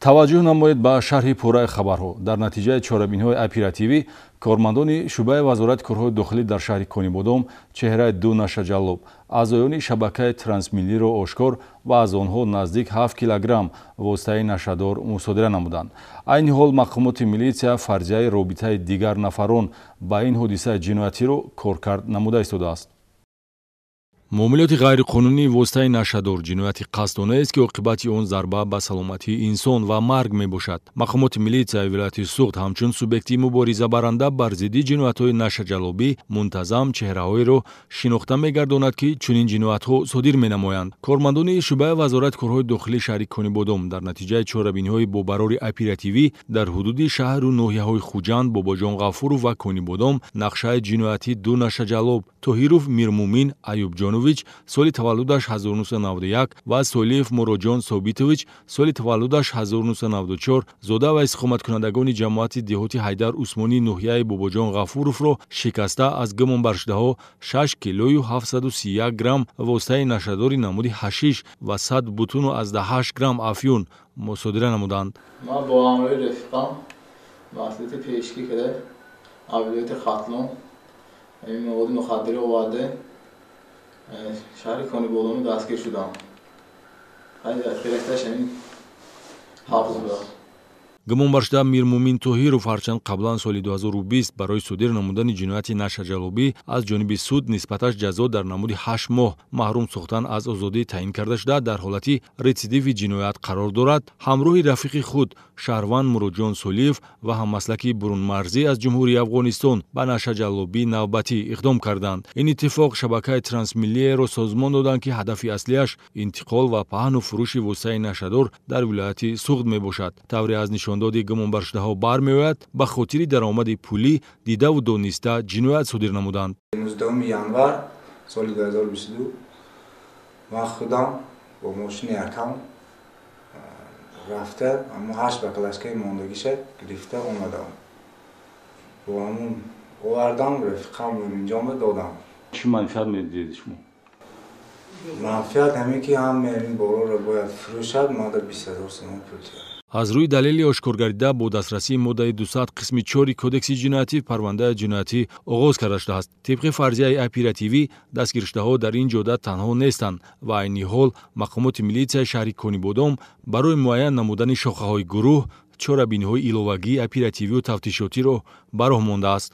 таваҷҷӯҳ намоед ба шарҳи пурраи хабарҳо. Дар натиҷаи чорабиниҳои оперативӣ кормандони шуъбаи вазорати корҳои дохилӣ дар шаҳри Конибодом чеҳраи ду Нашаҷаллоб аъзоёни шабакаи трансмиллиро ошкор ва аз онҳо наздик 7 килограмм воситаи нашадор мусодира намуданд. Айни ҳол мақомоти милитсия фарзияи робитаи дигар нафарон ба ин ҳодисаи ҷиноятиро коркард намуда истодааст. муомилоти ғайриқонунии воситаи нашадор ҷинояти қасдонаест ки оқибати он зарба ба саломатии инсон ва марг мебошад. мақомоти милитсияи вилояти Суғд ҳамчун субъекти муборизабаранда бар зидди ҷиноятҳои нашаҷалобӣ мунтазам чеҳраҳоеро шинохта мегардонад ки чунин ҷиноятҳо содир менамоянд. кормандони шуъбаи вазорати корҳои дохилии шаҳри Конибодом дар натиҷаи чорабиниҳои бо барори оперативӣ дар ҳудуди шаҳру ноҳияҳои Хуҷанд, Бобоҷон Ғафуров ва Конибодом нақшаи ҷинояти ду Нашаҷалоб, Тоҳиров Мирмумин Аюбҷонович соли таваллудаш 1991 ва Солиев Муроҷон Собитович соли таваллудаш 1994 зода ва истиқоматкунандагони ҷамоати деҳоти Ҳайдар Усмонӣ ноҳияи Бобоҷон Ғафуровро шикаста аз гумонбаршудаҳо 6 килою 731 грамм воситаи нашадори намуди ҳашиш ва 100 бутуну 18 грамм афюн мусодира намуданд. Ма бо ҳамроҳи рефиқам маҳсулоти пешгӣ карда авлиёти хатлон ин маводи мухаддира оварда шаҳри Конибодом дастгир шудам. Фиресташ ҳамин ҳабс буд. гумонбаршуда Мирмумин Тоҳиров ҳарчанд қаблан соли 2020 барои содир намудани ҷинояти нашаҷалобӣ аз ҷониби суд нисбаташ ҷазо дар намуди 8 моҳ маҳрум сохтан аз озодӣ таъин карда шуда дар ҳолати рецидиви ҷиноят қарор дорад, ҳамроҳи рафиқи худ шаҳрванд Муроҷон Солиев ва ҳаммаслаки бурунмарзӣ аз ҷумҳурии Афғонистон ба нашаҷалобии навбатӣ иқдом карданд. ин иттифоқ шабакаи трансмиллияро созмон доданд ки ҳадафи аслияш интиқол ва паҳну фурӯши воситаи нашадор дар вилояти Суғд мебошад. тавре аз нишондоди гумонбаршудаҳо бармеояд ба хотири даромади пулӣ дидаву дониста ҷиноят содир намуданд. 19 январ соли 2022 ман худам бо мошини якам рафта аммо 8 баклашкаи мондагиша гирифта омадам. бо ҳамун овардам рефиқамро инҷома додам. чӣ манфиат медидед шумо? манфиат ҳамин ки ҳамин бороро бояд фурӯшад мада 20,000 сомон пул диҳад. аз рӯи далели ошкор гардида бо дастрасии моддаи 200 қисми 4 кодекси ҷиноятӣ парвандаи ҷиноятӣ оғоз карда шудааст. тибқи фарзияи оперативӣ дастгиршудаҳо дар ин ҷода танҳо нестанд ва айни ҳол мақомоти милитсияи шаҳри Конибодом барои муайян намудани шохаҳои гурӯҳ чорабиниҳои иловагии оперативию тафтишотиро ба роҳ мондааст.